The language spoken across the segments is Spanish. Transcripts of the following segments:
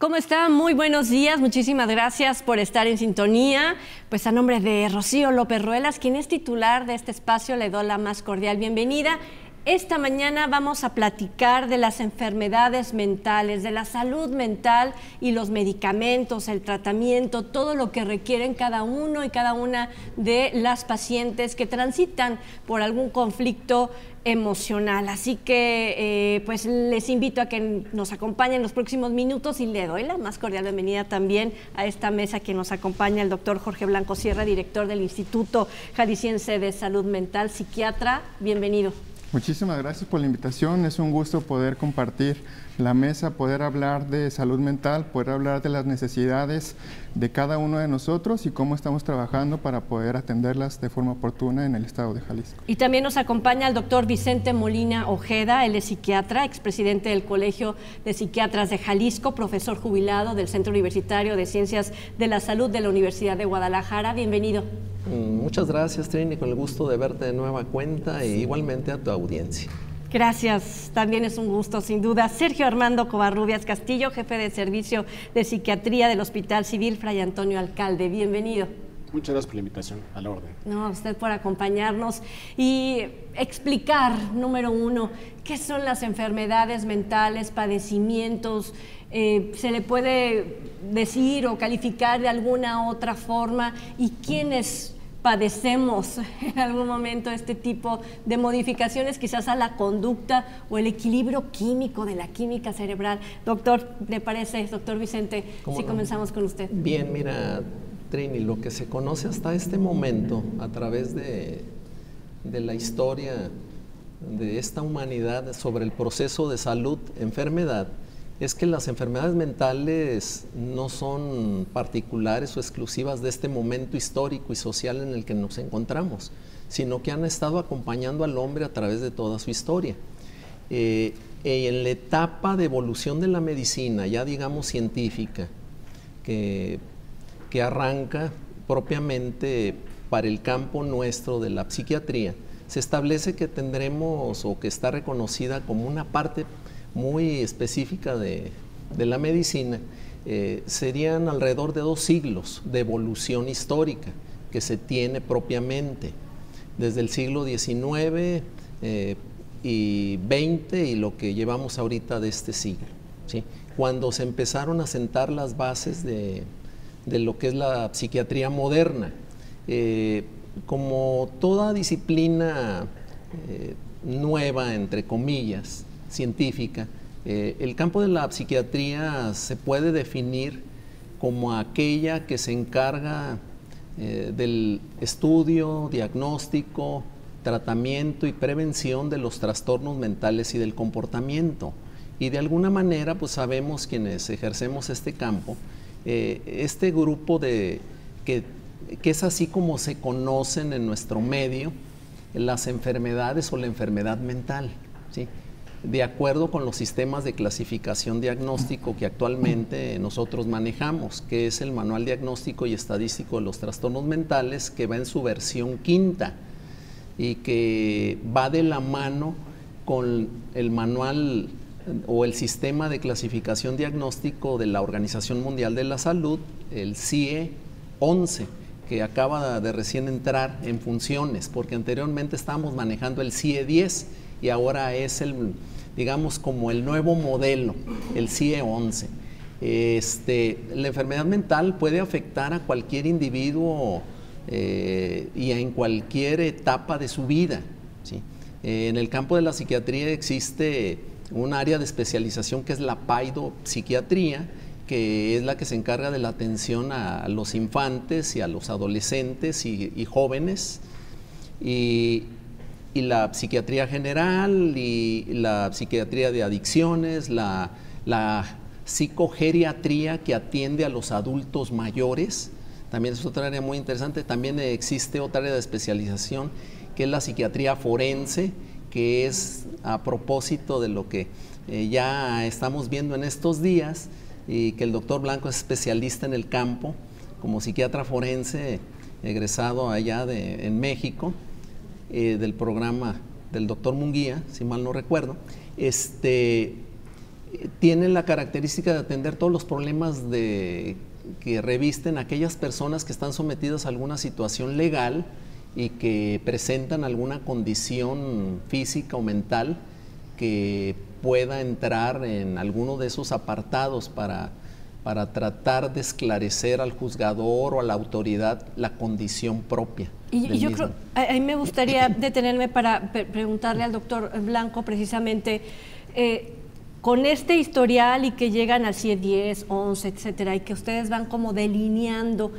¿Cómo está? Muy buenos días, muchísimas gracias por estar en sintonía. Pues a nombre de Rocío López Ruelas, quien es titular de este espacio, le doy la más cordial bienvenida. Esta mañana vamos a platicar de las enfermedades mentales, de la salud mental y los medicamentos, el tratamiento, todo lo que requieren cada uno y cada una de las pacientes que transitan por algún conflicto emocional. Así que pues les invito a que nos acompañen en los próximos minutos y le doy la más cordial bienvenida también a esta mesa que nos acompaña el doctor Jorge Blanco Sierra, director del Instituto Jalisciense de Salud Mental, psiquiatra. Bienvenido. Muchísimas gracias por la invitación. Es un gusto poder compartir la mesa, poder hablar de salud mental, poder hablar de las necesidades de cada uno de nosotros y cómo estamos trabajando para poder atenderlas de forma oportuna en el estado de Jalisco. Y también nos acompaña el doctor Vicente Molina Ojeda, él es psiquiatra, expresidente del Colegio de Psiquiatras de Jalisco, profesor jubilado del Centro Universitario de Ciencias de la Salud de la Universidad de Guadalajara. Bienvenido. Muchas gracias, Trini, con el gusto de verte de nueva cuenta e igualmente a tu audiencia. Gracias, también es un gusto, sin duda. Sergio Armando Covarrubias Castillo, jefe de Servicio de Psiquiatría del Hospital Civil Fray Antonio Alcalde. Bienvenido. Muchas gracias por la invitación, a la orden. No, a usted por acompañarnos y explicar, número uno, qué son las enfermedades mentales, padecimientos. ¿Se le puede decir o calificar de alguna otra forma? ¿Y quiénes padecemos en algún momento este tipo de modificaciones quizás a la conducta o el equilibrio químico de la química cerebral? Doctor, ¿le parece, doctor Vicente, si comenzamos con usted? Bien, mira, Trini, lo que se conoce hasta este momento a través de la historia de esta humanidad sobre el proceso de salud-enfermedad es que las enfermedades mentales no son particulares o exclusivas de este momento histórico y social en el que nos encontramos, sino que han estado acompañando al hombre a través de toda su historia. En la etapa de evolución de la medicina, ya digamos científica, que arranca propiamente para el campo nuestro de la psiquiatría, se establece que tendremos o que está reconocida como una parte muy específica de la medicina, serían alrededor de 2 siglos de evolución histórica que se tiene propiamente, desde el siglo XIX y XX y lo que llevamos ahorita de este siglo, ¿sí? Cuando se empezaron a sentar las bases de lo que es la psiquiatría moderna. Como toda disciplina nueva, entre comillas, científica, el campo de la psiquiatría se puede definir como aquella que se encarga del estudio, diagnóstico, tratamiento y prevención de los trastornos mentales y del comportamiento. Y de alguna manera, pues sabemos quienes ejercemos este campo, este grupo que es así como se conocen en nuestro medio las enfermedades o la enfermedad mental, ¿sí? De acuerdo con los sistemas de clasificación diagnóstico que actualmente nosotros manejamos, que es el Manual Diagnóstico y Estadístico de los Trastornos Mentales, que va en su versión 5ª y que va de la mano con el manual o el sistema de clasificación diagnóstico de la Organización Mundial de la Salud, el CIE 11, que acaba de recién entrar en funciones, porque anteriormente estábamos manejando el CIE 10 y ahora es digamos como el nuevo modelo, el CIE 11. La enfermedad mental puede afectar a cualquier individuo y en cualquier etapa de su vida, ¿sí? En el campo de la psiquiatría existe un área de especialización que es la paidopsiquiatría, que es la que se encarga de la atención a los infantes y a los adolescentes y jóvenes, y la psiquiatría general y la psiquiatría de adicciones, la psicogeriatría que atiende a los adultos mayores, también es otra área muy interesante. También existe otra área de especialización que es la psiquiatría forense, que es a propósito de lo que ya estamos viendo en estos días, y que el doctor Blanco es especialista en el campo como psiquiatra forense, egresado allá en México, del programa del doctor Munguía, si mal no recuerdo. tienen la característica de atender todos los problemas que revisten aquellas personas que están sometidas a alguna situación legal y que presentan alguna condición física o mental que pueda entrar en alguno de esos apartados para tratar de esclarecer al juzgador o a la autoridad la condición propia. Y yo creo, a mí me gustaría detenerme para preguntarle al doctor Blanco precisamente, con este historial y que llegan al CIE 10, 11, etcétera, y que ustedes van como delineando,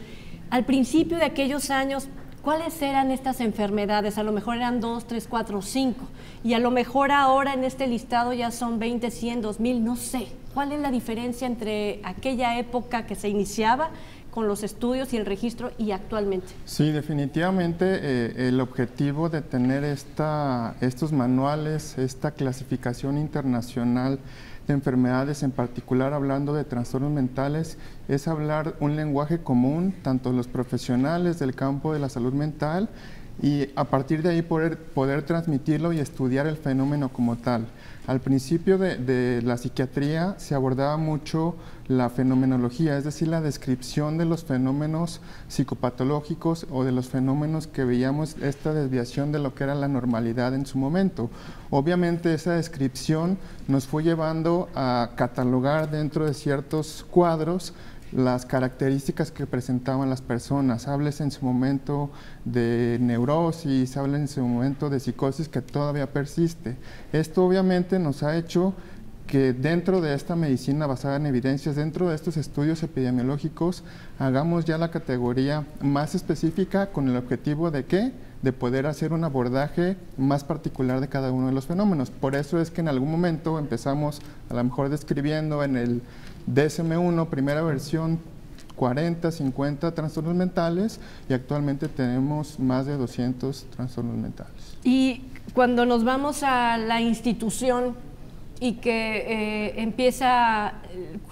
al principio de aquellos años, ¿cuáles eran estas enfermedades? A lo mejor eran 2, 3, 4, 5, y a lo mejor ahora en este listado ya son 20, 100, 2000, no sé. ¿Cuál es la diferencia entre aquella época que se iniciaba con los estudios y el registro y actualmente? Sí, definitivamente el objetivo de tener estos manuales, esta clasificación internacional de enfermedades, en particular hablando de trastornos mentales, es hablar un lenguaje común, tanto los profesionales del campo de la salud mental, y a partir de ahí poder transmitirlo y estudiar el fenómeno como tal. Al principio de la psiquiatría se abordaba mucho la fenomenología, es decir, la descripción de los fenómenos psicopatológicos o de los fenómenos que veíamos, esta desviación de lo que era la normalidad en su momento. Obviamente esa descripción nos fue llevando a catalogar dentro de ciertos cuadros las características que presentaban las personas. Hables en su momento de neurosis, hables en su momento de psicosis que todavía persiste. Esto obviamente nos ha hecho que dentro de esta medicina basada en evidencias, dentro de estos estudios epidemiológicos, hagamos ya la categoría más específica con el objetivo de ¿qué? De poder hacer un abordaje más particular de cada uno de los fenómenos. Por eso es que en algún momento empezamos a lo mejor describiendo en el DSM-1, primera versión, 40, 50 trastornos mentales, y actualmente tenemos más de 200 trastornos mentales. Y cuando nos vamos a la institución y que empieza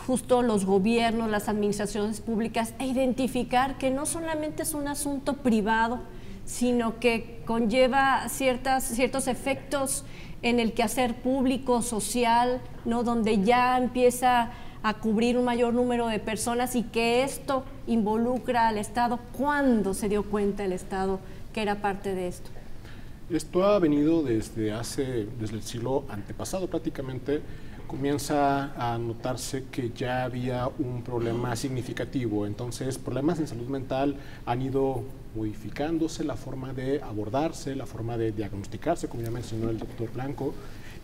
justo los gobiernos, las administraciones públicas a identificar que no solamente es un asunto privado, sino que conlleva ciertos efectos en el quehacer público, social, ¿no? Donde ya empieza a cubrir un mayor número de personas y que esto involucra al Estado. ¿Cuándo se dio cuenta el Estado que era parte de esto? Esto ha venido desde el siglo antepasado prácticamente. Comienza a notarse que ya había un problema significativo. Entonces, problemas en salud mental han ido modificándose, la forma de abordarse, la forma de diagnosticarse, como ya mencionó el doctor Blanco,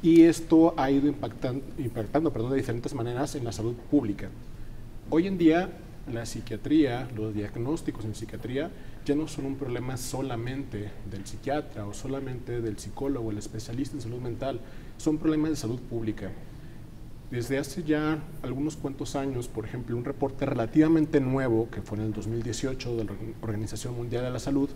y esto ha ido impactando de diferentes maneras en la salud pública. Hoy en día, la psiquiatría, los diagnósticos en psiquiatría, ya no son un problema solamente del psiquiatra o solamente del psicólogo, el especialista en salud mental, son problemas de salud pública. Desde hace ya algunos cuantos años, por ejemplo, un reporte relativamente nuevo, que fue en el 2018 de la Organización Mundial de la Salud,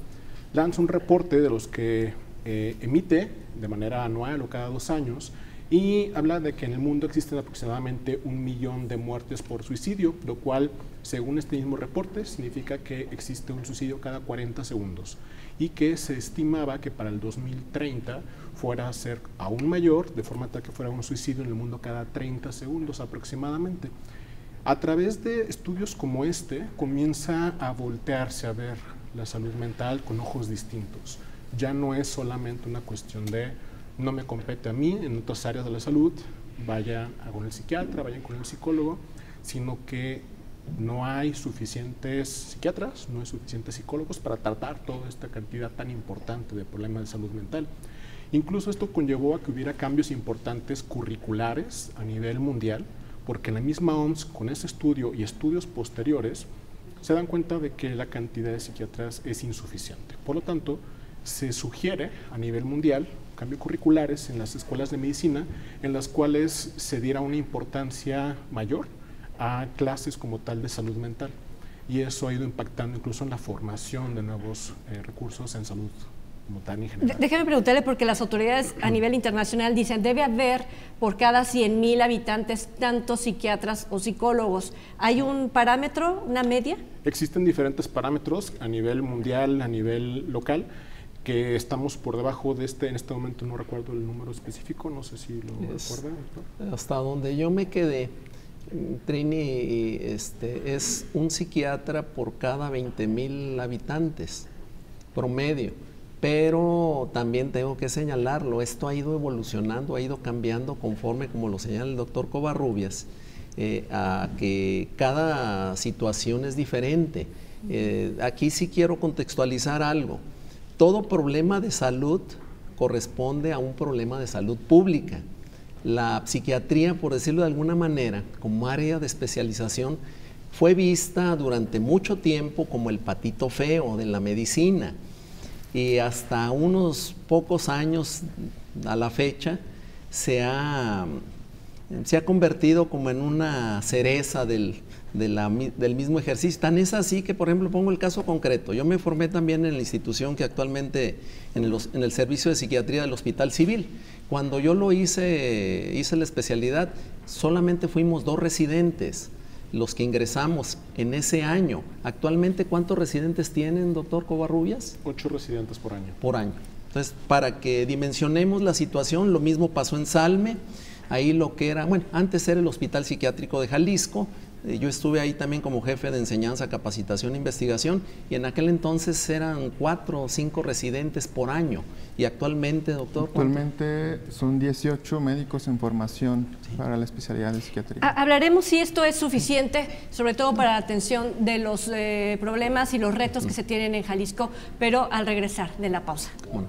lanza un reporte de los que emite de manera anual o cada 2 años, y habla de que en el mundo existen aproximadamente 1 millón de muertes por suicidio, lo cual, según este mismo reporte, significa que existe un suicidio cada 40 segundos y que se estimaba que para el 2030 fuera a ser aún mayor, de forma tal que fuera un suicidio en el mundo cada 30 segundos aproximadamente. A través de estudios como este, comienza a voltearse a ver la salud mental con ojos distintos. Ya no es solamente una cuestión de no me compete a mí en otras áreas de la salud, vayan con el psiquiatra, vayan con el psicólogo, sino que no hay suficientes psiquiatras, no hay suficientes psicólogos para tratar toda esta cantidad tan importante de problemas de salud mental. Incluso esto conllevó a que hubiera cambios importantes curriculares a nivel mundial, porque la misma OMS, con ese estudio y estudios posteriores, se dan cuenta de que la cantidad de psiquiatras es insuficiente. Por lo tanto, se sugiere a nivel mundial cambios curriculares en las escuelas de medicina en las cuales se diera una importancia mayor a clases como tal de salud mental, y eso ha ido impactando incluso en la formación de nuevos recursos en salud como tal en general. Déjeme preguntarle, porque las autoridades a nivel internacional dicen debe haber por cada 100,000 habitantes tantos psiquiatras o psicólogos. ¿Hay un parámetro, una media? Existen diferentes parámetros a nivel mundial, a nivel local. que estamos por debajo de en este momento no recuerdo el número específico, no sé si lo recuerda, doctor. Hasta donde yo me quedé, Trini, es un psiquiatra por cada 20,000 habitantes promedio, pero también tengo que señalarlo, esto ha ido evolucionando, ha ido cambiando conforme, como lo señala el doctor Covarrubias, a que cada situación es diferente. Aquí sí quiero contextualizar algo. Todo problema de salud corresponde a un problema de salud pública. La psiquiatría, por decirlo de alguna manera, como área de especialización, fue vista durante mucho tiempo como el patito feo de la medicina, y hasta unos pocos años a la fecha se ha convertido como en una cereza del mismo ejercicio. Tan es así que, por ejemplo, pongo el caso concreto. Yo me formé también en la institución que actualmente, en el servicio de psiquiatría del Hospital Civil. Cuando yo lo hice la especialidad, solamente fuimos 2 residentes los que ingresamos en ese año. Actualmente, ¿cuántos residentes tienen, doctor Covarrubias? 8 residentes por año. Por año. Entonces, para que dimensionemos la situación, lo mismo pasó en Salme. Ahí lo que era, bueno, antes era el Hospital Psiquiátrico de Jalisco. Yo estuve ahí también como jefe de enseñanza, capacitación e investigación, y en aquel entonces eran 4 o 5 residentes por año. Y actualmente, doctor, actualmente son 18 médicos en formación para la especialidad de psiquiatría. Hablaremos si esto es suficiente, sobre todo para la atención de los problemas y los retos que se tienen en Jalisco, pero al regresar de la pausa. Bueno.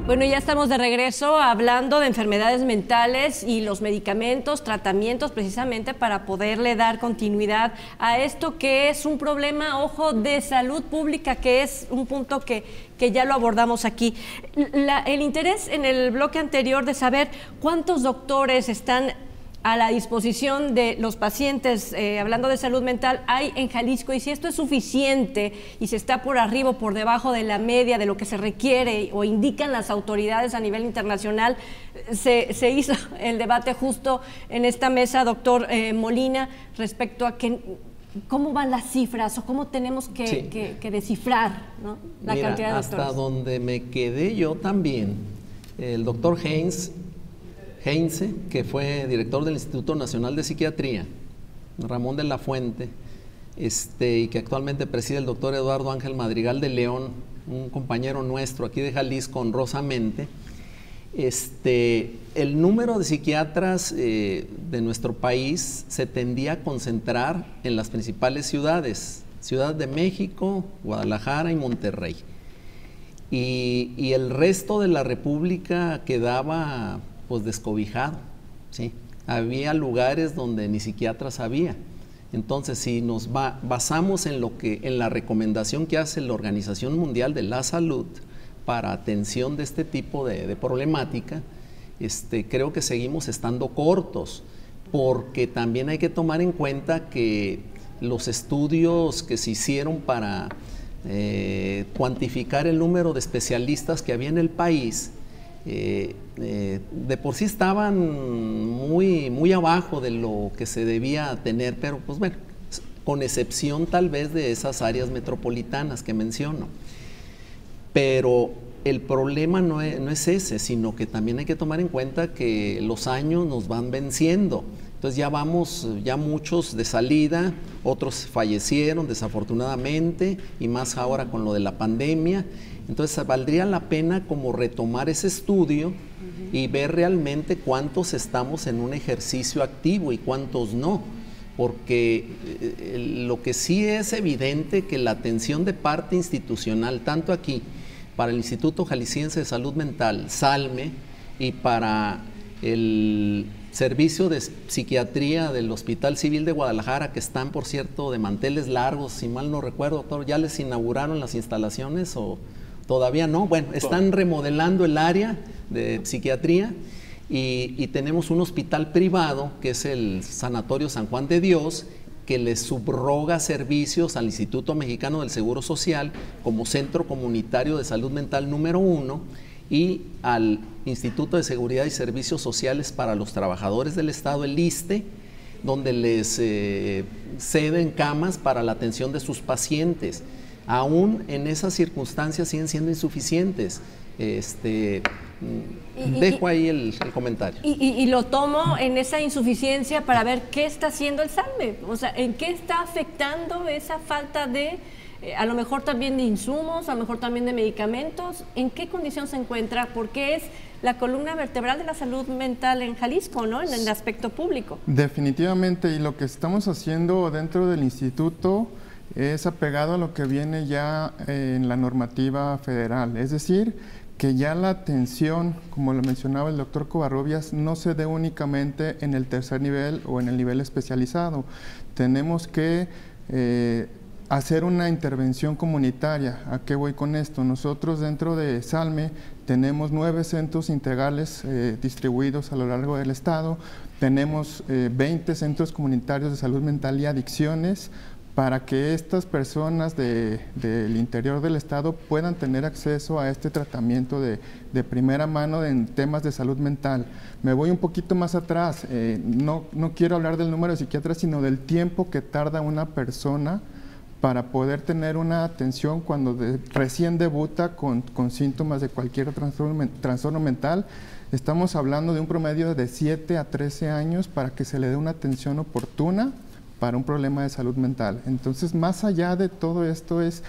Bueno, ya estamos de regreso hablando de enfermedades mentales y los medicamentos, tratamientos, precisamente para poderle dar continuidad a esto que es un problema, ojo, de salud pública, que es un punto que ya lo abordamos aquí. El interés en el bloque anterior de saber cuántos doctores están a la disposición de los pacientes, hablando de salud mental, hay en Jalisco, y si esto es suficiente y se está por arriba o por debajo de la media de lo que se requiere o indican las autoridades a nivel internacional. Se hizo el debate justo en esta mesa, doctor Molina, respecto a cómo van las cifras o cómo tenemos que descifrar, ¿no?, la cantidad de doctores. Hasta donde me quedé yo también, el doctor Heinze, que fue director del Instituto Nacional de Psiquiatría, Ramón de la Fuente, y que actualmente preside el doctor Eduardo Ángel Madrigal de León, un compañero nuestro aquí de Jalisco, honrosamente. El número de psiquiatras de nuestro país se tendía a concentrar en las principales ciudades, Ciudad de México, Guadalajara y Monterrey. Y el resto de la República quedaba pues descobijado, ¿sí? Había lugares donde ni psiquiatras había. Entonces, si nos basamos en la recomendación que hace la Organización Mundial de la Salud para atención de este tipo de problemática, creo que seguimos estando cortos, porque también hay que tomar en cuenta que los estudios que se hicieron para cuantificar el número de especialistas que había en el país, de por sí estaban muy abajo de lo que se debía tener, pero pues bueno, con excepción tal vez de esas áreas metropolitanas que menciono. Pero el problema no es ese, sino que también hay que tomar en cuenta que los años nos van venciendo. Entonces ya muchos de salida, otros fallecieron desafortunadamente, y más ahora con lo de la pandemia. Entonces valdría la pena como retomar ese estudio y ver realmente cuántos estamos en un ejercicio activo y cuántos no, porque lo que sí es evidente que la atención de parte institucional, tanto aquí para el Instituto Jalisciense de Salud Mental, SALME, y para el Servicio de Psiquiatría del Hospital Civil de Guadalajara, que están, por cierto, de manteles largos, si mal no recuerdo, doctor, ¿ya les inauguraron las instalaciones o todavía no? Bueno, están remodelando el área de psiquiatría. y tenemos un hospital privado, que es el Sanatorio San Juan de Dios, que le subroga servicios al Instituto Mexicano del Seguro Social como Centro Comunitario de Salud Mental número 1 y al Instituto de Seguridad y Servicios Sociales para los Trabajadores del Estado, el ISSSTE, donde les ceden camas para la atención de sus pacientes. Aún en esas circunstancias siguen siendo insuficientes. Dejo ahí el comentario. Y lo tomo en esa insuficiencia para ver qué está haciendo el SALME, o sea, en qué está afectando esa falta de, a lo mejor también de insumos, a lo mejor también de medicamentos, en qué condición se encuentra, porque es la columna vertebral de la salud mental en Jalisco, ¿no? En el aspecto público. Definitivamente, y lo que estamos haciendo dentro del instituto es apegado a lo que viene ya en la normativa federal, es decir, que ya la atención, como lo mencionaba el doctor Covarrubias, no se dé únicamente en el tercer nivel o en el nivel especializado. Tenemos que hacer una intervención comunitaria. ¿A qué voy con esto? Nosotros dentro de SALME tenemos 9 centros integrales distribuidos a lo largo del estado, tenemos 20 centros comunitarios de salud mental y adicciones, para que estas personas del interior del estado puedan tener acceso a este tratamiento de primera mano en temas de salud mental. Me voy un poquito más atrás, no quiero hablar del número de psiquiatras, sino del tiempo que tarda una persona para poder tener una atención cuando recién debuta con síntomas de cualquier trastorno mental. Estamos hablando de un promedio de 7 a 13 años para que se le dé una atención oportuna para un problema de salud mental. Entonces, más allá de todo esto es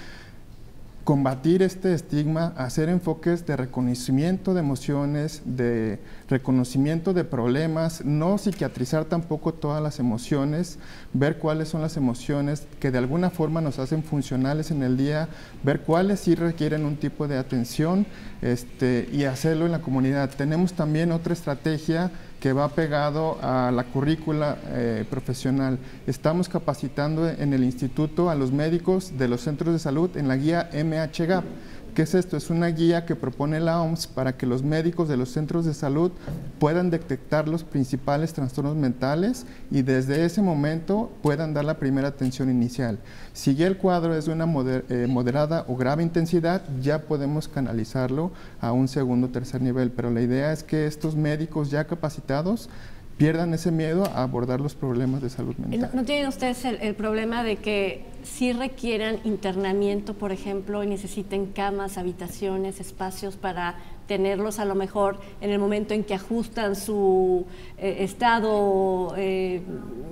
combatir este estigma, hacer enfoques de reconocimiento de emociones, de reconocimiento de problemas, no psiquiatrizar tampoco todas las emociones, ver cuáles son las emociones que de alguna forma nos hacen funcionales en el día, ver cuáles sí requieren un tipo de atención y hacerlo en la comunidad. Tenemos también otra estrategia que va pegado a la currícula profesional. Estamos capacitando en el instituto a los médicos de los centros de salud en la guía MHGAP. ¿Qué es esto? Es una guía que propone la OMS para que los médicos de los centros de salud puedan detectar los principales trastornos mentales y desde ese momento puedan dar la primera atención inicial. Si ya el cuadro es de una moderada o grave intensidad, ya podemos canalizarlo a un segundo o tercer nivel, pero la idea es que estos médicos ya capacitados pierdan ese miedo a abordar los problemas de salud mental. ¿No tienen ustedes el problema de que sí requieran internamiento, por ejemplo, y necesiten camas, habitaciones, espacios para tenerlos a lo mejor en el momento en que ajustan su estado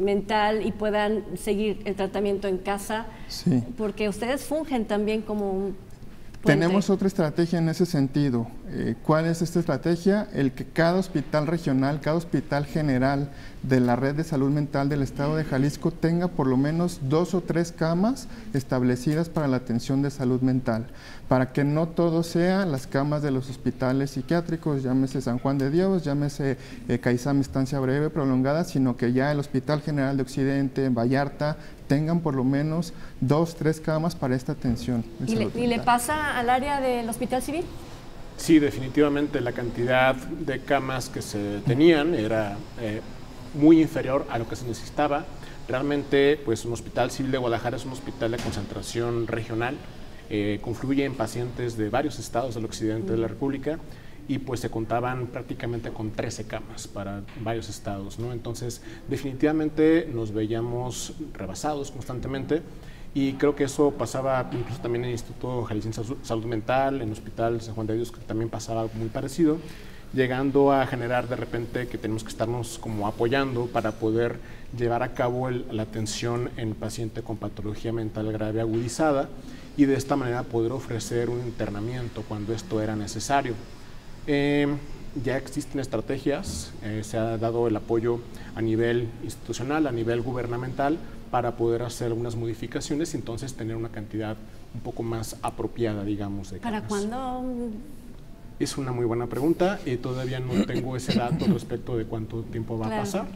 mental y puedan seguir el tratamiento en casa? Sí. Porque ustedes fungen también como un puente. Tenemos otra estrategia en ese sentido. ¿Cuál es esta estrategia? El que cada hospital regional, cada hospital general de la red de salud mental del estado de Jalisco tenga por lo menos 2 o 3 camas establecidas para la atención de salud mental, para que no todo sea las camas de los hospitales psiquiátricos, llámese San Juan de Dios, llámese CAISAM estancia breve prolongada, sino que ya el Hospital General de Occidente, en Vallarta, tengan por lo menos 2 o 3 camas para esta atención. ¿Y le pasa al área del Hospital Civil? Sí, definitivamente la cantidad de camas que se tenían era muy inferior a lo que se necesitaba. Realmente, pues un Hospital Civil de Guadalajara es un hospital de concentración regional, confluye en pacientes de varios estados del occidente de la República y pues se contaban prácticamente con 13 camas para varios estados, ¿no? Entonces, definitivamente nos veíamos rebasados constantemente. Y creo que eso pasaba incluso también en el Instituto Jalisciense de Salud Mental, en el Hospital San Juan de Dios, que también pasaba algo muy parecido, llegando a generar de repente que tenemos que estarnos como apoyando para poder llevar a cabo la atención en el paciente con patología mental grave agudizada y de esta manera poder ofrecer un internamiento cuando esto era necesario. Ya existen estrategias, se ha dado el apoyo a nivel institucional, a nivel gubernamental, para poder hacer algunas modificaciones y entonces tener una cantidad un poco más apropiada, digamos, de camas. ¿Para cuándo? Es una muy buena pregunta y todavía no tengo ese dato respecto de cuánto tiempo va a pasar,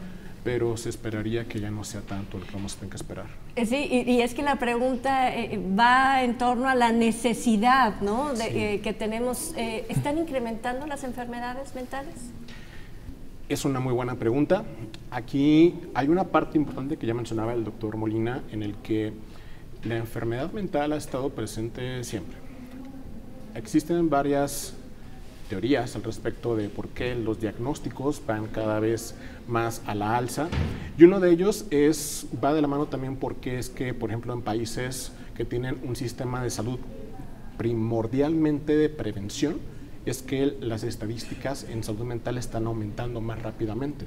pero se esperaría que ya no sea tanto lo que vamos a tener que esperar. Sí, y es que la pregunta va en torno a la necesidad, ¿no? Que tenemos. ¿Están incrementando las enfermedades mentales? Es una muy buena pregunta. Aquí hay una parte importante que ya mencionaba el doctor Molina, en el que la enfermedad mental ha estado presente siempre. Existen varias teorías al respecto de por qué los diagnósticos van cada vez más a la alza, y uno de ellos va de la mano también porque es que, por ejemplo, en países que tienen un sistema de salud primordialmente de prevención, es que las estadísticas en salud mental están aumentando más rápidamente.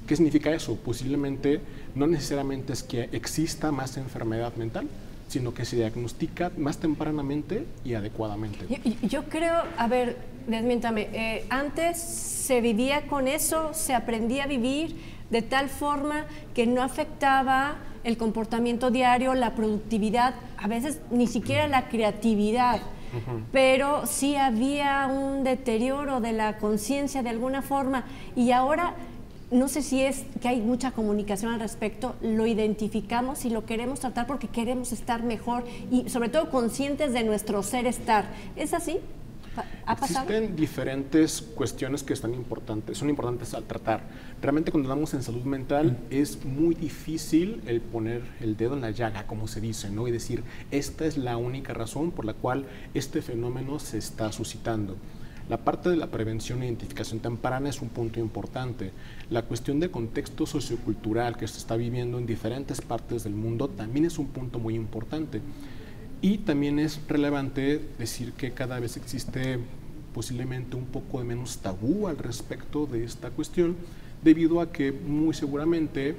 ¿Qué significa eso? Posiblemente no necesariamente es que exista más enfermedad mental, sino que se diagnostica más tempranamente y adecuadamente. Yo creo, a ver, desmiéntame, antes se vivía con eso, se aprendía a vivir de tal forma que no afectaba el comportamiento diario, la productividad, a veces ni siquiera la creatividad. Pero sí había un deterioro de la conciencia de alguna forma, y ahora no sé si es que hay mucha comunicación al respecto, lo identificamos y lo queremos tratar porque queremos estar mejor y sobre todo conscientes de nuestro ser estar. ¿Es así? ¿Ha pasado? Existen diferentes cuestiones que son importantes al tratar. Realmente cuando hablamos en salud mental es muy difícil el poner el dedo en la llaga, como se dice, ¿no? Y decir, esta es la única razón por la cual este fenómeno se está suscitando. La parte de la prevención e identificación temprana es un punto importante. La cuestión de contexto sociocultural que se está viviendo en diferentes partes del mundo también es un punto muy importante. Y también es relevante decir que cada vez existe posiblemente un poco de menos tabú al respecto de esta cuestión, debido a que muy seguramente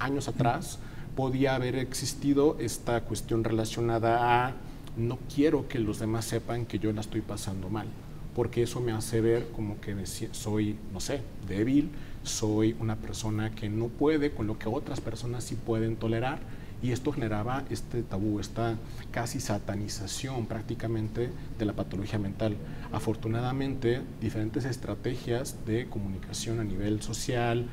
años atrás podía haber existido esta cuestión relacionada a no quiero que los demás sepan que yo la estoy pasando mal, porque eso me hace ver como que soy, no sé, débil, soy una persona que no puede con lo que otras personas sí pueden tolerar, y esto generaba este tabú, esta casi satanización prácticamente de la patología mental. Afortunadamente, diferentes estrategias de comunicación a nivel social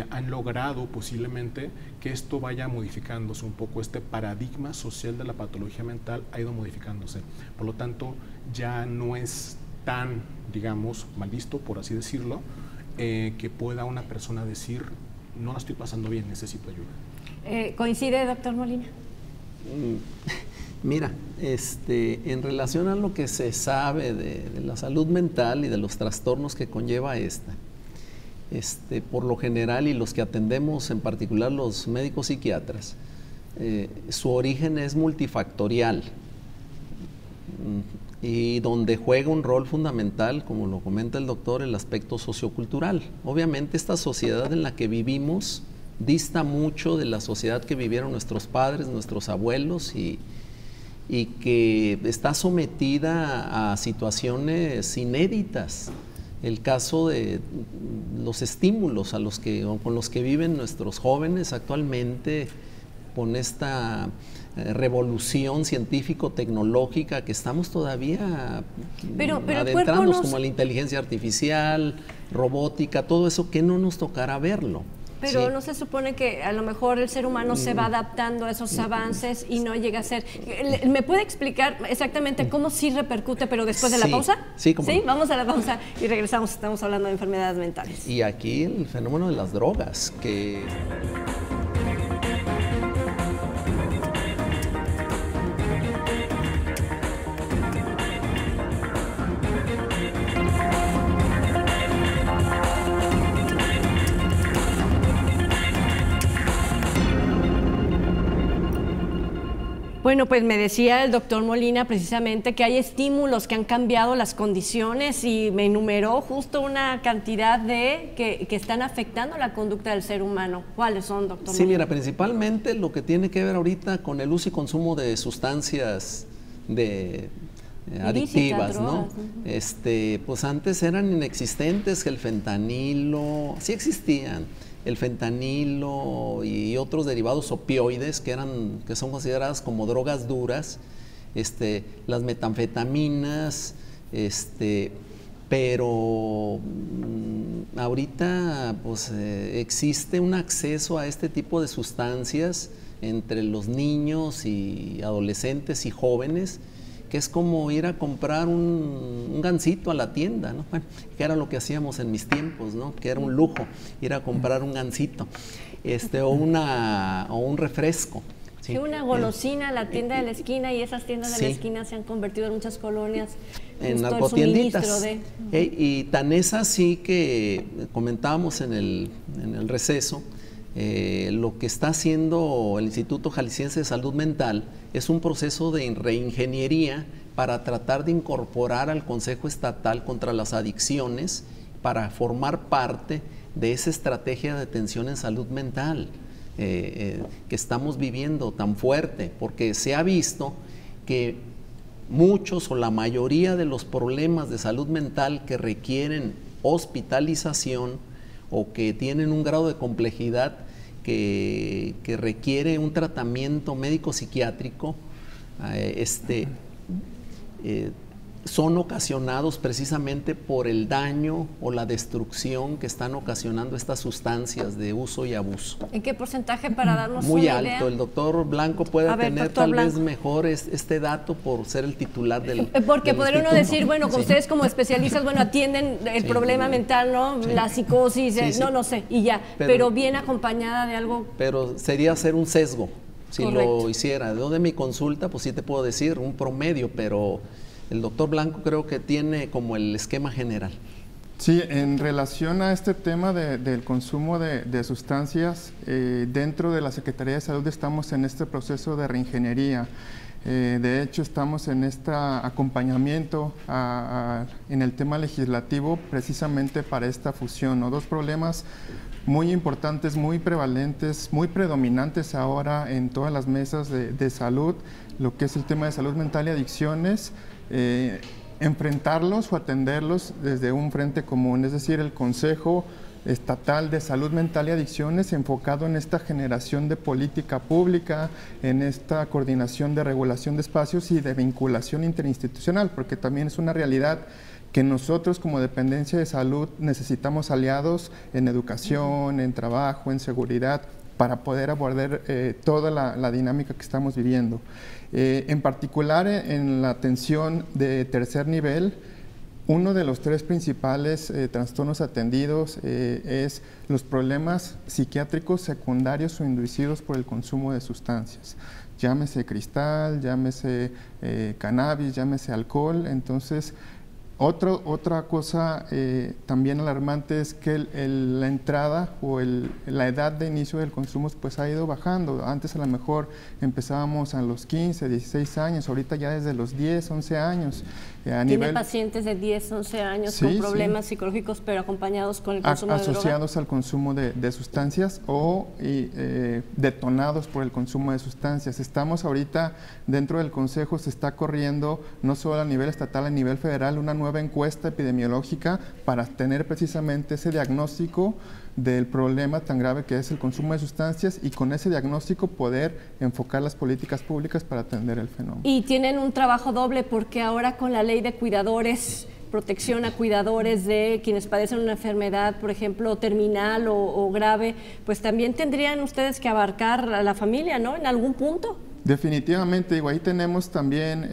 han logrado posiblemente que esto vaya modificándose un poco, este paradigma social de la patología mental ha ido modificándose. Por lo tanto, ya no es tan, digamos, mal visto, por así decirlo, que pueda una persona decir, no la estoy pasando bien, necesito ayuda. ¿Coincide, doctor Molina? Mira, en relación a lo que se sabe de la salud mental y de los trastornos que conlleva esta, por lo general, y los que atendemos, en particular los médicos psiquiatras, su origen es multifactorial, y donde juega un rol fundamental, como lo comenta el doctor, el aspecto sociocultural. Obviamente esta sociedad en la que vivimos dista mucho de la sociedad que vivieron nuestros padres, nuestros abuelos, y que está sometida a situaciones inéditas. El caso de los estímulos con los que viven nuestros jóvenes actualmente, con esta revolución científico-tecnológica que estamos todavía adentrándonos, como la inteligencia artificial, robótica, todo eso, que no nos tocará verlo. Pero sí. ¿no se supone que a lo mejor el ser humano se va adaptando a esos avances y no llega a ser? ¿Me puede explicar exactamente cómo sí repercute, pero después de la pausa? Sí, ¿cómo no? Vamos a la pausa y regresamos. Estamos hablando de enfermedades mentales. Y aquí el fenómeno de las drogas, que... Bueno, pues me decía el doctor Molina precisamente que hay estímulos que han cambiado las condiciones y me enumeró justo una cantidad de que están afectando la conducta del ser humano. ¿Cuáles son, doctor Molina? Sí, mira, principalmente lo que tiene que ver ahorita con el uso y consumo de sustancias adictivas, ¿no? Pues antes eran inexistentes, el fentanilo, sí existían, el fentanilo y otros derivados opioides que son consideradas como drogas duras, las metanfetaminas, pero ahorita pues existe un acceso a este tipo de sustancias entre los niños y adolescentes y jóvenes, que es como ir a comprar un gansito a la tienda, ¿no? Bueno, que era lo que hacíamos en mis tiempos, ¿no? Que era un lujo ir a comprar un gansito, o un refresco. Sí, una golosina, la tienda de la esquina, y esas tiendas de la esquina se han convertido en muchas colonias en narcotienditas. Y tan es así que comentábamos en el receso, lo que está haciendo el Instituto Jalisciense de Salud Mental es un proceso de reingeniería para tratar de incorporar al Consejo Estatal contra las Adicciones para formar parte de esa estrategia de atención en salud mental que estamos viviendo tan fuerte, porque se ha visto que muchos o la mayoría de los problemas de salud mental que requieren hospitalización o que tienen un grado de complejidad que requiere un tratamiento médico psiquiátrico, son ocasionados precisamente por el daño o la destrucción que están ocasionando estas sustancias de uso y abuso. ¿En qué porcentaje, para darnos muy una alto idea? El doctor Blanco puede tener tal vez mejor este dato por ser el titular del porque del podría uno decir, bueno, con ustedes como especialistas, bueno, atienden el problema mental, ¿no? La psicosis, no sé, y ya, pero bien acompañada de algo. Pero sería hacer un sesgo si Correcto. lo hiciera. De mi consulta, pues sí te puedo decir un promedio, pero el doctor Blanco creo que tiene como el esquema general. Sí, en relación a este tema del consumo de sustancias, dentro de la Secretaría de Salud estamos en este proceso de reingeniería. De hecho, estamos en este acompañamiento en el tema legislativo precisamente para esta fusión, ¿no? Dos problemas muy importantes, muy prevalentes, muy predominantes ahora en todas las mesas de salud, lo que es el tema de salud mental y adicciones. Enfrentarlos o atenderlos desde un frente común, es decir, el Consejo Estatal de Salud Mental y Adicciones enfocado en esta generación de política pública, en esta coordinación de regulación de espacios y de vinculación interinstitucional, porque también es una realidad que nosotros como dependencia de salud necesitamos aliados en educación, en trabajo, en seguridad, para poder abordar toda la dinámica que estamos viviendo. En particular, en la atención de tercer nivel, uno de los tres principales trastornos atendidos es los problemas psiquiátricos secundarios o inducidos por el consumo de sustancias. Llámese cristal, llámese cannabis, llámese alcohol. Entonces, otra cosa también alarmante es que la entrada o la edad de inicio del consumo pues ha ido bajando. Antes a lo mejor empezábamos a los 15, 16 años, ahorita ya desde los 10, 11 años. Tiene pacientes de 10, 11 años con problemas psicológicos, pero acompañados con el consumo de droga. Asociados al consumo de sustancias o detonados por el consumo de sustancias. Estamos ahorita dentro del Consejo, se está corriendo no solo a nivel estatal, a nivel federal, una nueva encuesta epidemiológica para tener precisamente ese diagnóstico del problema tan grave que es el consumo de sustancias y con ese diagnóstico poder enfocar las políticas públicas para atender el fenómeno. Y tienen un trabajo doble porque ahora con la ley de cuidadores, protección a cuidadores de quienes padecen una enfermedad, por ejemplo, terminal o grave, pues también tendrían ustedes que abarcar a la familia, ¿no? En algún punto. Definitivamente, digo, ahí tenemos también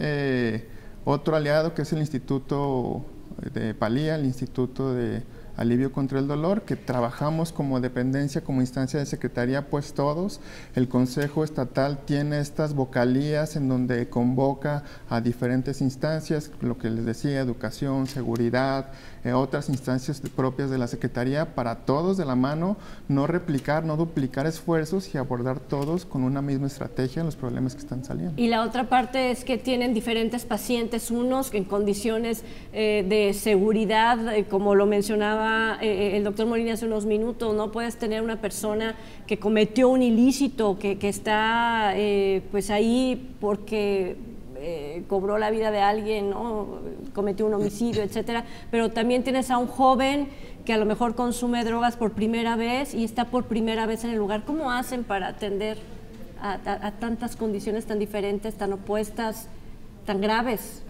otro aliado que es el Instituto de Palía, el Instituto de Alivio contra el Dolor, que trabajamos como dependencia, como instancia de secretaría, pues todos. El Consejo Estatal tiene estas vocalías en donde convoca a diferentes instancias, lo que les decía, educación, seguridad, otras instancias propias de la Secretaría, para todos de la mano, no replicar, no duplicar esfuerzos y abordar todos con una misma estrategia los problemas que están saliendo. Y la otra parte es que tienen diferentes pacientes, unos en condiciones de seguridad, como lo mencionaba el doctor Molina hace unos minutos, no puedes tener una persona que cometió un ilícito, que está pues ahí porque cobró la vida de alguien, ¿no? Cometió un homicidio, etcétera, pero también tienes a un joven que a lo mejor consume drogas por primera vez y está por primera vez en el lugar. ¿Cómo hacen para atender a tantas condiciones tan diferentes, tan opuestas, tan graves?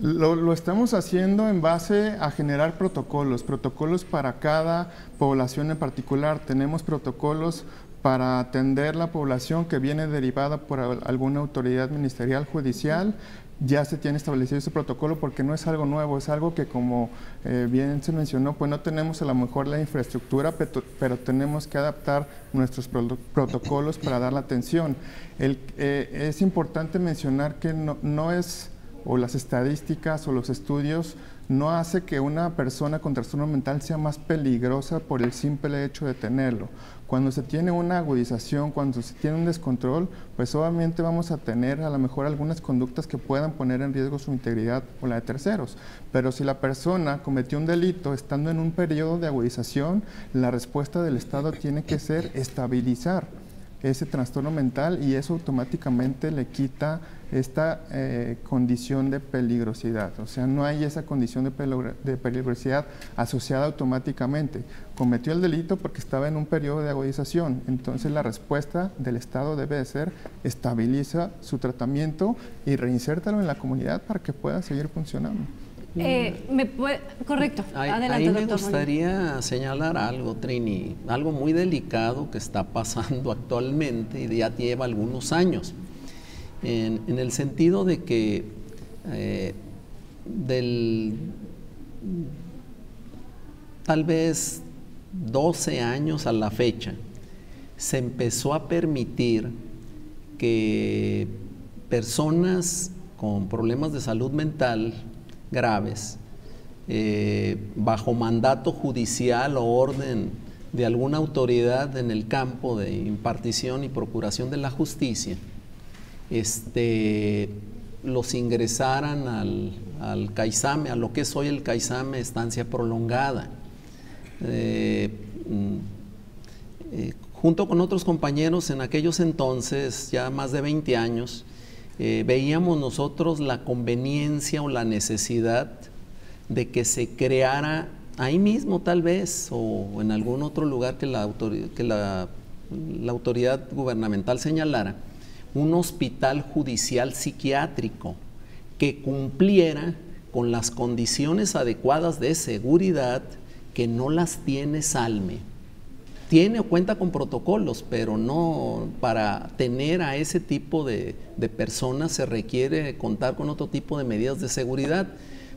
Lo estamos haciendo en base a generar protocolos para cada población en particular. Tenemos protocolos para atender la población que viene derivada por alguna autoridad ministerial, judicial, ya se tiene establecido ese protocolo porque no es algo nuevo, es algo que como bien se mencionó, pues no tenemos a lo mejor la infraestructura, pero tenemos que adaptar nuestros protocolos para dar la atención. Es importante mencionar que no es, o las estadísticas o los estudios no hace que una persona con trastorno mental sea más peligrosa por el simple hecho de tenerlo. Cuando se tiene una agudización, cuando se tiene un descontrol, pues obviamente vamos a tener a lo mejor algunas conductas que puedan poner en riesgo su integridad o la de terceros. Pero si la persona cometió un delito estando en un periodo de agudización, la respuesta del Estado tiene que ser estabilizar ese trastorno mental y eso automáticamente le quita esta condición de peligrosidad. O sea, no hay esa condición de peligrosidad asociada automáticamente. Cometió el delito porque estaba en un periodo de agudización. Entonces la respuesta del Estado debe de ser estabiliza su tratamiento y reinsértalo en la comunidad para que pueda seguir funcionando. Correcto. Adelante, ahí me doctor. gustaría señalar algo, Trini, algo muy delicado que está pasando actualmente y ya lleva algunos años, en el sentido de que tal vez 12 años a la fecha se empezó a permitir que personas con problemas de salud mental graves, bajo mandato judicial o orden de alguna autoridad en el campo de impartición y procuración de la justicia, los ingresaran al CAISAME, a lo que es hoy el CAISAME estancia prolongada. Junto con otros compañeros en aquellos entonces, ya más de 20 años, veíamos nosotros la conveniencia o la necesidad de que se creara ahí mismo tal vez o en algún otro lugar que la autoridad gubernamental señalara, un hospital judicial psiquiátrico que cumpliera con las condiciones adecuadas de seguridad que no las tiene SALME. Tiene o cuenta con protocolos, pero no, para tener a ese tipo de personas se requiere contar con otro tipo de medidas de seguridad,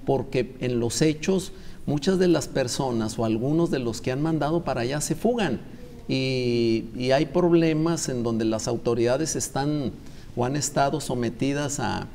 porque en los hechos muchas de las personas o algunos de los que han mandado para allá se fugan y hay problemas en donde las autoridades están o han estado sometidas a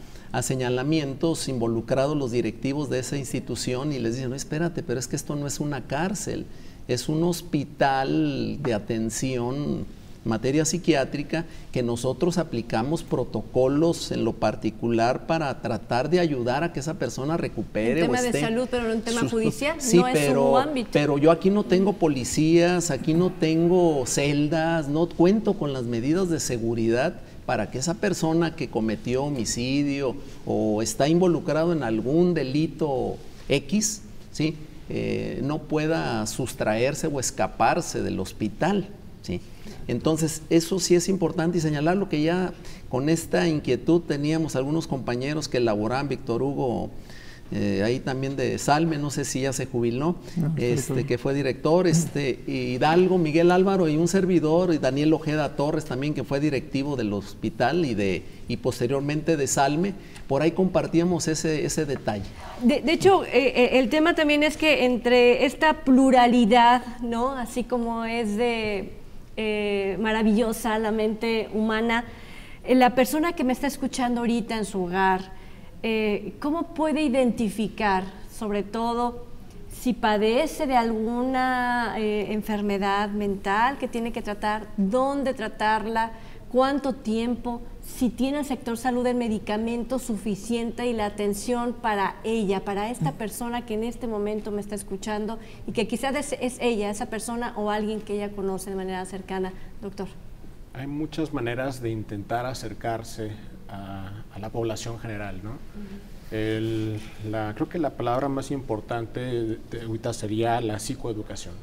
señalamientos, involucrados los directivos de esa institución y les dicen, no, espérate, pero es que esto no es una cárcel, es un hospital de atención en materia psiquiátrica que nosotros aplicamos protocolos en lo particular para tratar de ayudar a que esa persona recupere. En tema de salud, pero no en tema judicial, sí, no es su ámbito. Pero yo aquí no tengo policías, aquí no tengo celdas, no cuento con las medidas de seguridad para que esa persona que cometió homicidio o está involucrado en algún delito X, ¿sí?, no pueda sustraerse o escaparse del hospital, ¿sí? Entonces, eso sí es importante y señalar lo que ya con esta inquietud teníamos algunos compañeros que elaboraban, Víctor Hugo, ahí también de SALME, no sé si ya se jubiló, que fue director, Hidalgo, Miguel Álvaro y un servidor, y Daniel Ojeda Torres también, que fue directivo del hospital y posteriormente de SALME. Por ahí compartíamos ese detalle. De hecho, el tema también es que entre esta pluralidad, ¿no?, así como es de maravillosa la mente humana, la persona que me está escuchando ahorita en su hogar, ¿cómo puede identificar, sobre todo, si padece de alguna enfermedad mental que tiene que tratar, dónde tratarla, cuánto tiempo, si tiene el sector salud el medicamento suficiente y la atención para ella, para esta persona que en este momento me está escuchando y que quizás es ella, esa persona o alguien que ella conoce de manera cercana? Doctor. Hay muchas maneras de intentar acercarse a la población general, ¿no? Creo que la palabra más importante ahorita sería la psicoeducación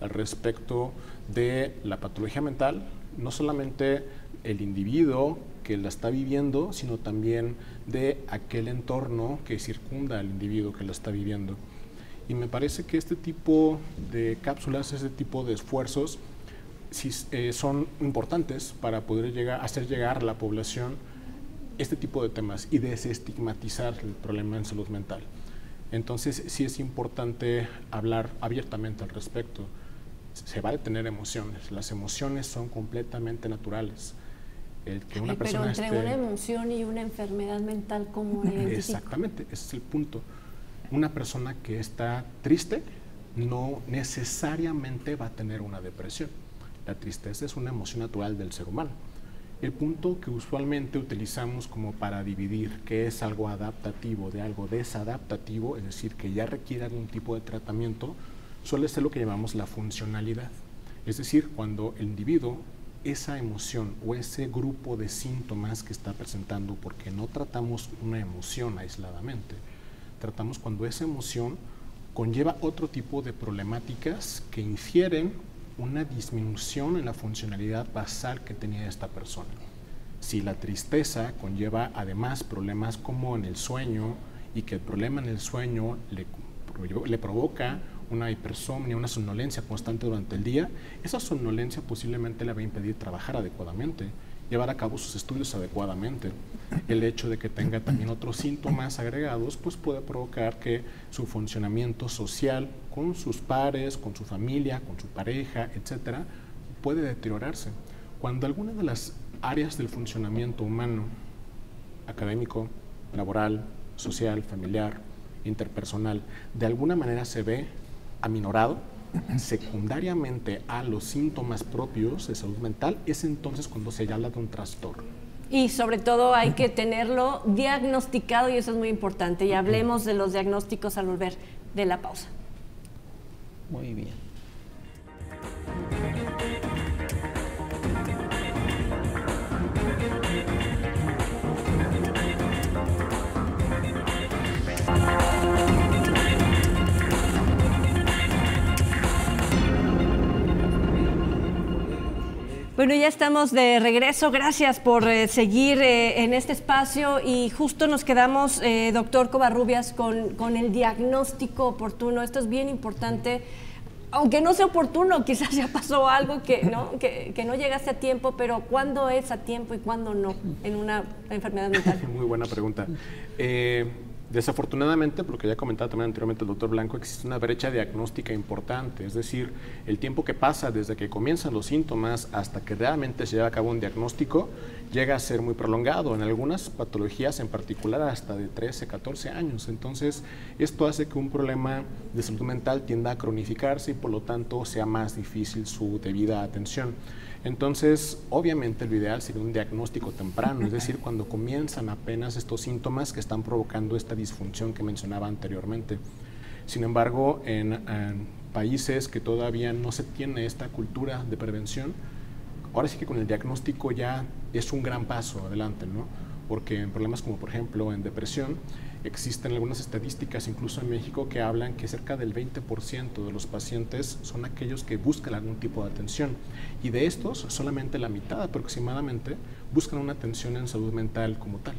al respecto de la patología mental, no solamente el individuo que la está viviendo, sino también de aquel entorno que circunda al individuo que la está viviendo. Y me parece que este tipo de cápsulas, este tipo de esfuerzos, sí, son importantes para poder hacer llegar a la población este tipo de temas y desestigmatizar el problema en salud mental. Entonces, sí es importante hablar abiertamente al respecto. Se vale tener emociones, las emociones son completamente naturales. El que una persona pero entre una emoción y una enfermedad mental, ¿cómo identifico? Exactamente, ese es el punto. Una persona que está triste no necesariamente va a tener una depresión. La tristeza es una emoción natural del ser humano. El punto que usualmente utilizamos como para dividir qué es algo adaptativo de algo desadaptativo, es decir, que ya requiere algún tipo de tratamiento, suele ser lo que llamamos la funcionalidad. Es decir, cuando el individuo, esa emoción o ese grupo de síntomas que está presentando, porque no tratamos una emoción aisladamente, tratamos cuando esa emoción conlleva otro tipo de problemáticas que infieren una disminución en la funcionalidad basal que tenía esta persona. Si la tristeza conlleva además problemas como en el sueño y que el problema en el sueño le provoca una hipersomnia, una somnolencia constante durante el día, esa somnolencia posiblemente le va a impedir trabajar adecuadamente, llevar a cabo sus estudios adecuadamente. El hecho de que tenga también otros síntomas agregados, pues puede provocar que su funcionamiento social con sus pares, con su familia, con su pareja, etcétera, puede deteriorarse. Cuando alguna de las áreas del funcionamiento humano, académico, laboral, social, familiar, interpersonal, de alguna manera se ve aminorado, secundariamente a los síntomas propios de salud mental, es entonces cuando se habla de un trastorno. Y sobre todo hay que tenerlo diagnosticado y eso es muy importante. Y hablemos de los diagnósticos al volver de la pausa. Muy bien. Bueno, ya estamos de regreso. Gracias por seguir en este espacio y justo nos quedamos, doctor Covarrubias, con el diagnóstico oportuno. Esto es bien importante, aunque no sea oportuno, quizás ya pasó algo que no llegaste a tiempo, pero ¿cuándo es a tiempo y cuándo no en una enfermedad mental? Muy buena pregunta. Desafortunadamente, por lo que ya comentaba también anteriormente el doctor Blanco, existe una brecha diagnóstica importante, es decir, el tiempo que pasa desde que comienzan los síntomas hasta que realmente se lleva a cabo un diagnóstico llega a ser muy prolongado, en algunas patologías en particular hasta de 13, 14 años. Entonces, esto hace que un problema de salud mental tienda a cronificarse y por lo tanto sea más difícil su debida atención. Entonces, obviamente lo ideal sería un diagnóstico temprano, es decir, cuando comienzan apenas estos síntomas que están provocando esta disfunción que mencionaba anteriormente. Sin embargo, en países que todavía no se tiene esta cultura de prevención, ahora sí que con el diagnóstico ya es un gran paso adelante, ¿no? Porque en problemas como por ejemplo en depresión, existen algunas estadísticas incluso en México que hablan que cerca del 20% de los pacientes son aquellos que buscan algún tipo de atención y de estos solamente la mitad aproximadamente buscan una atención en salud mental como tal.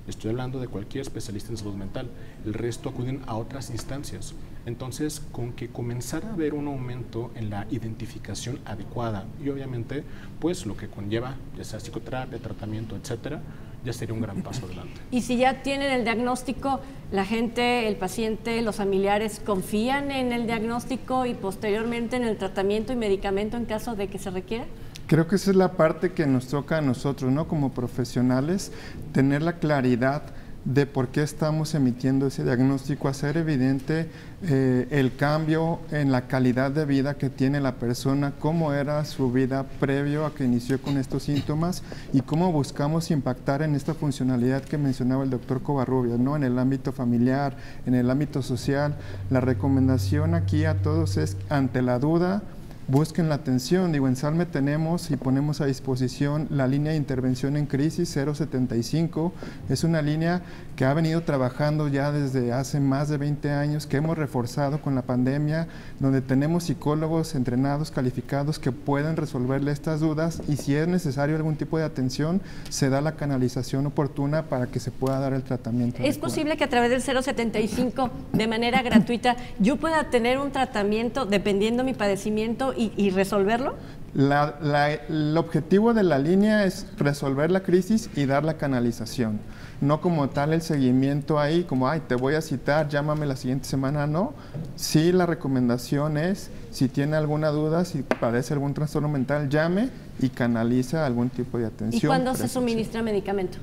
Estoy hablando de cualquier especialista en salud mental, el resto acuden a otras instancias. Entonces, con que comenzara a haber un aumento en la identificación adecuada y obviamente pues lo que conlleva, ya sea psicoterapia, tratamiento, etcétera, ya sería un gran paso adelante. Y si ya tienen el diagnóstico, la gente, el paciente, los familiares, ¿confían en el diagnóstico y posteriormente en el tratamiento y medicamento en caso de que se requiera? Creo que esa es la parte que nos toca a nosotros, ¿no? Como profesionales, tener la claridad de por qué estamos emitiendo ese diagnóstico, hacer evidente el cambio en la calidad de vida que tiene la persona, cómo era su vida previo a que inició con estos síntomas y cómo buscamos impactar en esta funcionalidad que mencionaba el doctor Covarrubias, ¿no? En el ámbito familiar, en el ámbito social. La recomendación aquí a todos es, ante la duda, busquen la atención. Digo, en Salme tenemos y ponemos a disposición la línea de intervención en crisis 075. Es una línea que ha venido trabajando ya desde hace más de 20 años, que hemos reforzado con la pandemia, donde tenemos psicólogos entrenados, calificados, que pueden resolverle estas dudas y si es necesario algún tipo de atención, se da la canalización oportuna para que se pueda dar el tratamiento. ¿Es posible que a través del 075, de manera gratuita, yo pueda tener un tratamiento dependiendo de mi padecimiento y resolverlo? El objetivo de la línea es resolver la crisis y dar la canalización. No como tal el seguimiento ahí, como, ay, te voy a citar, llámame la siguiente semana, no. Sí, la recomendación es, si tiene alguna duda, si padece algún trastorno mental, llame y canaliza algún tipo de atención. ¿Y cuándo se suministra medicamento?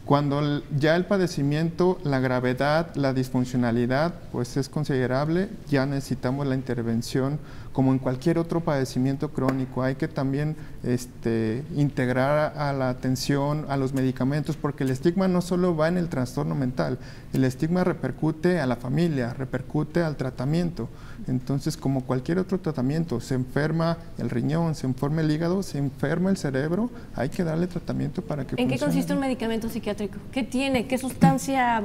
Cuando ya el padecimiento, la gravedad, la disfuncionalidad, pues es considerable, ya necesitamos la intervención como en cualquier otro padecimiento crónico. Hay que también integrar a la atención a los medicamentos, porque el estigma no solo va en el trastorno mental, el estigma repercute a la familia, repercute al tratamiento. Entonces, como cualquier otro tratamiento, se enferma el riñón, se enferma el hígado, se enferma el cerebro, hay que darle tratamiento para que funcione. ¿En qué consiste un medicamento psiquiátrico? ¿Qué tiene? ¿Qué sustancia?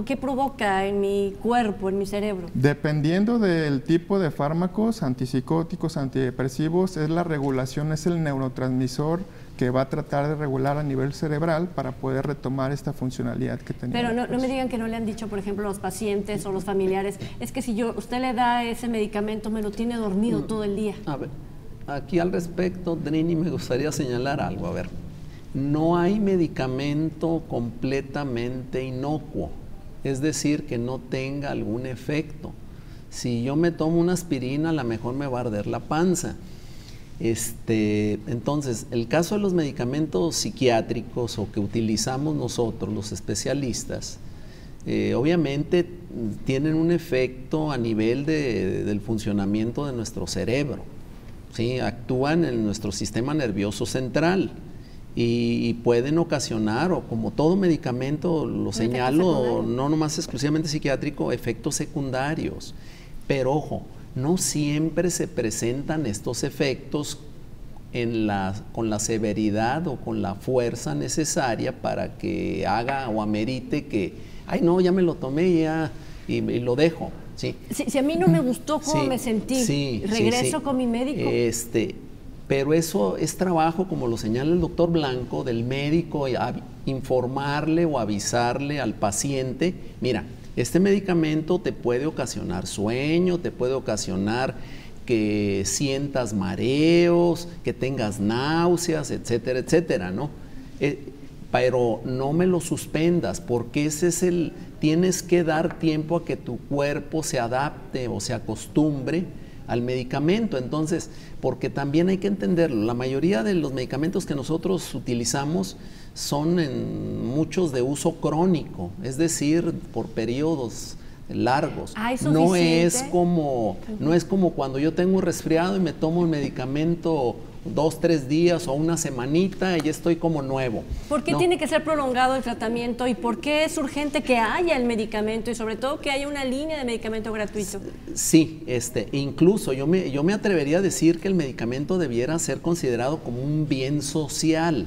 ¿Qué provoca en mi cuerpo, en mi cerebro? Dependiendo del tipo de fármacos, antipsicóticos, antidepresivos, es la regulación, es el neurotransmisor que va a tratar de regular a nivel cerebral para poder retomar esta funcionalidad que tenía. Pero no me digan que no le han dicho, por ejemplo, los pacientes o los familiares, es que si usted le da ese medicamento, me lo tiene dormido todo el día. A ver, aquí al respecto, Drini, me gustaría señalar algo. A ver, no hay medicamento completamente inocuo, es decir, que no tenga algún efecto. Si yo me tomo una aspirina, a lo mejor me va a arder la panza. Entonces, el caso de los medicamentos psiquiátricos o que utilizamos nosotros, los especialistas, obviamente tienen un efecto a nivel del funcionamiento de nuestro cerebro, ¿sí? Actúan en nuestro sistema nervioso central y pueden ocasionar, o como todo medicamento, lo señalo, no nomás exclusivamente psiquiátrico, efectos secundarios. Pero ojo, no siempre se presentan estos efectos con la severidad o con la fuerza necesaria para que haga o amerite que, ay no, ya me lo tomé ya y lo dejo. ¿Sí? Si a mí no me gustó cómo me sentí, regreso con mi médico. Pero eso es trabajo, como lo señala el doctor Blanco, del médico, informarle o avisarle al paciente, mira, este medicamento te puede ocasionar sueño, te puede ocasionar que sientas mareos, que tengas náuseas, etcétera, etcétera, ¿no? Pero no me lo suspendas, porque tienes que dar tiempo a que tu cuerpo se adapte o se acostumbre al medicamento. Entonces, porque también hay que entenderlo, la mayoría de los medicamentos que nosotros utilizamos son muchos de uso crónico, es decir, por periodos largos. No es como cuando yo tengo un resfriado y me tomo un medicamento 2, 3 días o una semanita y ya estoy como nuevo. ¿Por qué tiene que ser prolongado el tratamiento y por qué es urgente que haya el medicamento y sobre todo que haya una línea de medicamento gratuito? Sí, incluso yo me atrevería a decir que el medicamento debiera ser considerado como un bien social.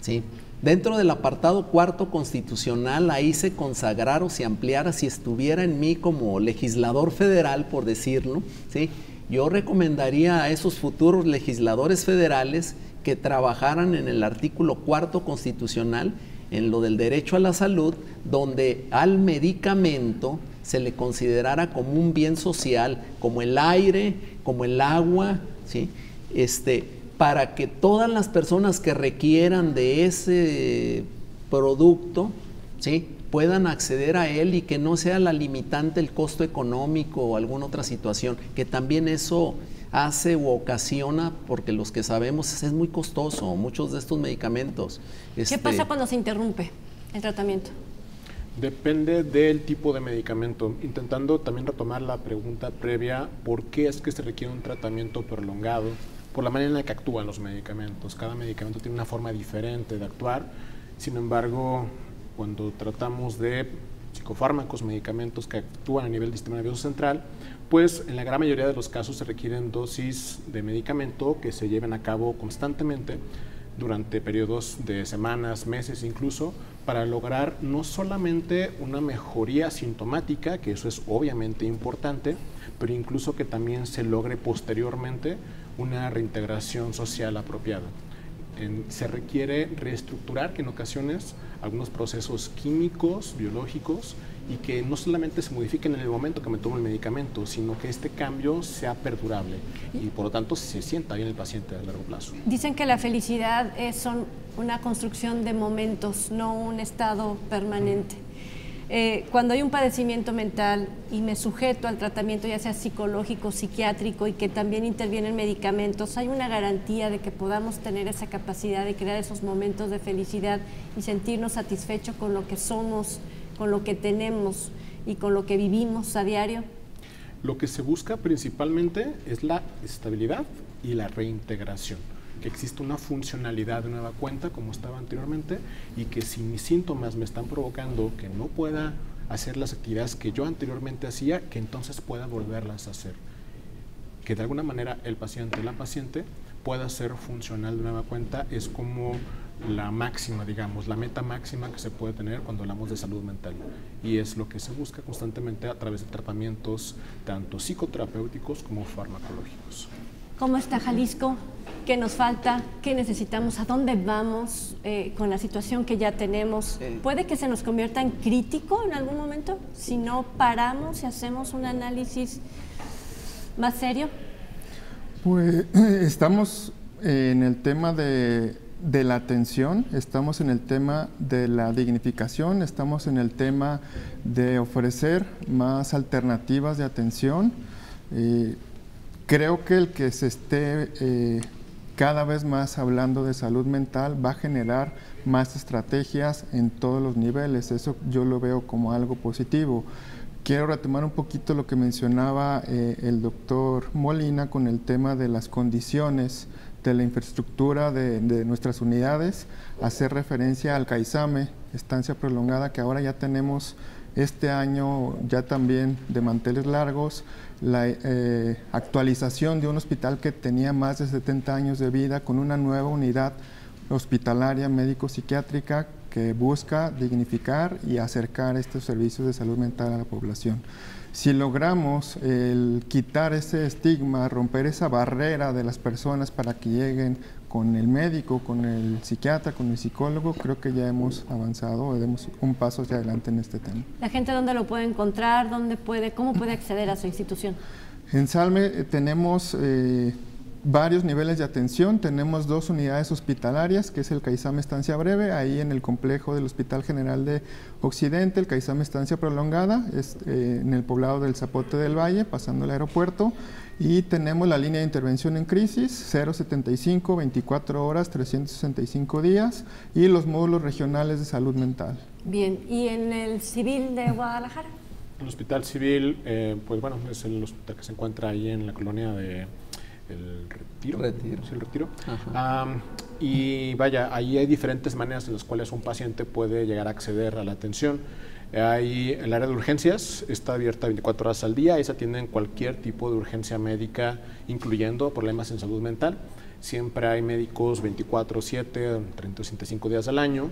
¿Sí? Dentro del apartado 4 constitucional, ahí se consagrara o se ampliara, si estuviera en mí como legislador federal, por decirlo, ¿sí? Yo recomendaría a esos futuros legisladores federales que trabajaran en el artículo 4 constitucional, en lo del derecho a la salud, donde al medicamento se le considerara como un bien social, como el aire, como el agua, ¿sí? Para que todas las personas que requieran de ese producto, ¿sí?, puedan acceder a él y que no sea la limitante el costo económico o alguna otra situación, que también eso hace u ocasiona, porque los que sabemos es muy costoso, muchos de estos medicamentos. ¿Qué pasa cuando se interrumpe el tratamiento? Depende del tipo de medicamento. Intentando también retomar la pregunta previa, ¿por qué es que se requiere un tratamiento prolongado? Por la manera en la que actúan los medicamentos. Cada medicamento tiene una forma diferente de actuar. Sin embargo, cuando tratamos de psicofármacos, medicamentos que actúan a nivel del sistema nervioso central, pues en la gran mayoría de los casos se requieren dosis de medicamento que se lleven a cabo constantemente durante periodos de semanas, meses incluso, para lograr no solamente una mejoría sintomática, que eso es obviamente importante, pero incluso que también se logre posteriormente una reintegración social apropiada. Se requiere reestructurar en ocasiones algunos procesos químicos, biológicos y que no solamente se modifiquen en el momento que me tomo el medicamento, sino que este cambio sea perdurable y por lo tanto se sienta bien el paciente a largo plazo. Dicen que la felicidad son una construcción de momentos, no un estado permanente. Cuando hay un padecimiento mental y me sujeto al tratamiento, ya sea psicológico, psiquiátrico, y que también intervienen medicamentos, hay una garantía de que podamos tener esa capacidad de crear esos momentos de felicidad y sentirnos satisfechos con lo que somos, con lo que tenemos y con lo que vivimos a diario. Lo que se busca principalmente es la estabilidad y la reintegración, que exista una funcionalidad de nueva cuenta como estaba anteriormente y que si mis síntomas me están provocando que no pueda hacer las actividades que yo anteriormente hacía, que entonces pueda volverlas a hacer. Que de alguna manera el paciente, la paciente pueda ser funcional de nueva cuenta es como la máxima, digamos, la meta máxima que se puede tener cuando hablamos de salud mental. Y es lo que se busca constantemente a través de tratamientos tanto psicoterapéuticos como farmacológicos. ¿Cómo está Jalisco? ¿Qué nos falta? ¿Qué necesitamos? ¿A dónde vamos con la situación que ya tenemos? ¿Puede que se nos convierta en crítico en algún momento si no paramos y hacemos un análisis más serio? Pues estamos en el tema de la atención, estamos en el tema de la dignificación, estamos en el tema de ofrecer más alternativas de atención. Creo que el que se esté cada vez más hablando de salud mental va a generar más estrategias en todos los niveles. Eso yo lo veo como algo positivo. Quiero retomar un poquito lo que mencionaba el doctor Molina con el tema de las condiciones de la infraestructura de nuestras unidades, hacer referencia al CAISAME, estancia prolongada, que ahora ya tenemos este año ya también de manteles largos, la actualización de un hospital que tenía más de 70 años de vida con una nueva unidad hospitalaria médico-psiquiátrica que busca dignificar y acercar estos servicios de salud mental a la población. Si logramos quitar ese estigma, romper esa barrera de las personas para que lleguen con el médico, con el psiquiatra, con el psicólogo, creo que ya hemos avanzado, demos un paso hacia adelante en este tema. ¿La gente dónde lo puede encontrar? ¿Cómo puede acceder a su institución? En Salme tenemos varios niveles de atención, tenemos 2 unidades hospitalarias, que es el CAISAME Estancia Breve, ahí en el complejo del Hospital General de Occidente, el CAISAME Estancia Prolongada, es en el poblado del Zapote del Valle, pasando el aeropuerto, y tenemos la línea de intervención en crisis, 075, 24 horas, 365 días, y los módulos regionales de salud mental. Bien, ¿y en el civil de Guadalajara? El Hospital Civil, pues bueno, es el hospital que se encuentra ahí en la colonia de El Retiro. Sí, el Retiro. Y vaya, ahí hay diferentes maneras en las cuales un paciente puede llegar a acceder a la atención. Ahí el área de urgencias está abierta 24 horas al día y se atienden cualquier tipo de urgencia médica, incluyendo problemas en salud mental. Siempre hay médicos 24/7, 365 días al año,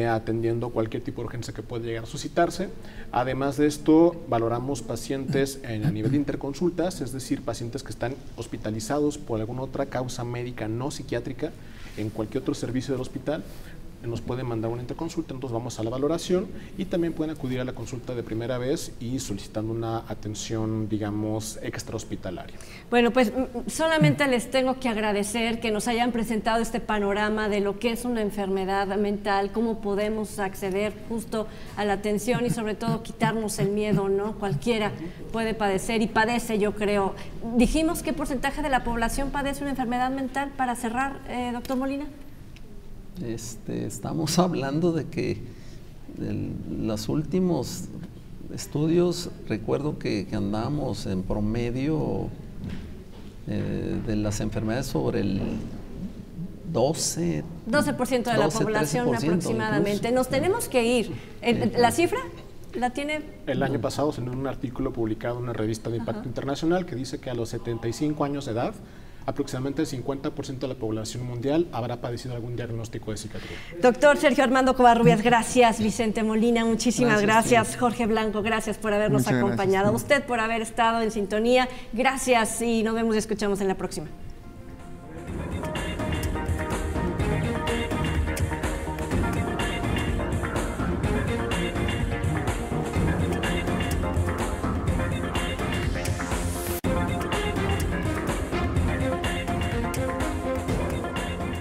atendiendo cualquier tipo de urgencia que pueda llegar a suscitarse. Además de esto, valoramos pacientes a nivel de interconsultas, es decir, pacientes que están hospitalizados por alguna otra causa médica no psiquiátrica en cualquier otro servicio del hospital. Nos pueden mandar una interconsulta, entonces vamos a la valoración y también pueden acudir a la consulta de primera vez y solicitando una atención, digamos, extrahospitalaria. Bueno, pues solamente les tengo que agradecer que nos hayan presentado este panorama de lo que es una enfermedad mental, cómo podemos acceder justo a la atención y sobre todo quitarnos el miedo, ¿no? Cualquiera puede padecer y padece, yo creo. Dijimos qué porcentaje de la población padece una enfermedad mental, para cerrar, doctor Molina. Estamos hablando de que los últimos estudios, recuerdo que andábamos en promedio de las enfermedades sobre el 12% de la población aproximadamente. Incluso. Nos tenemos que ir. ¿La cifra la tiene? El año pasado salió un artículo publicado en una revista de impacto internacional que dice que a los 75 años de edad aproximadamente el 50% de la población mundial habrá padecido algún diagnóstico de psiquiatría. Doctor Sergio Armando Covarrubias, gracias. Vicente Molina, muchísimas gracias. Jorge Blanco, gracias por habernos acompañado. A usted por haber estado en sintonía. Gracias y nos vemos y escuchamos en la próxima.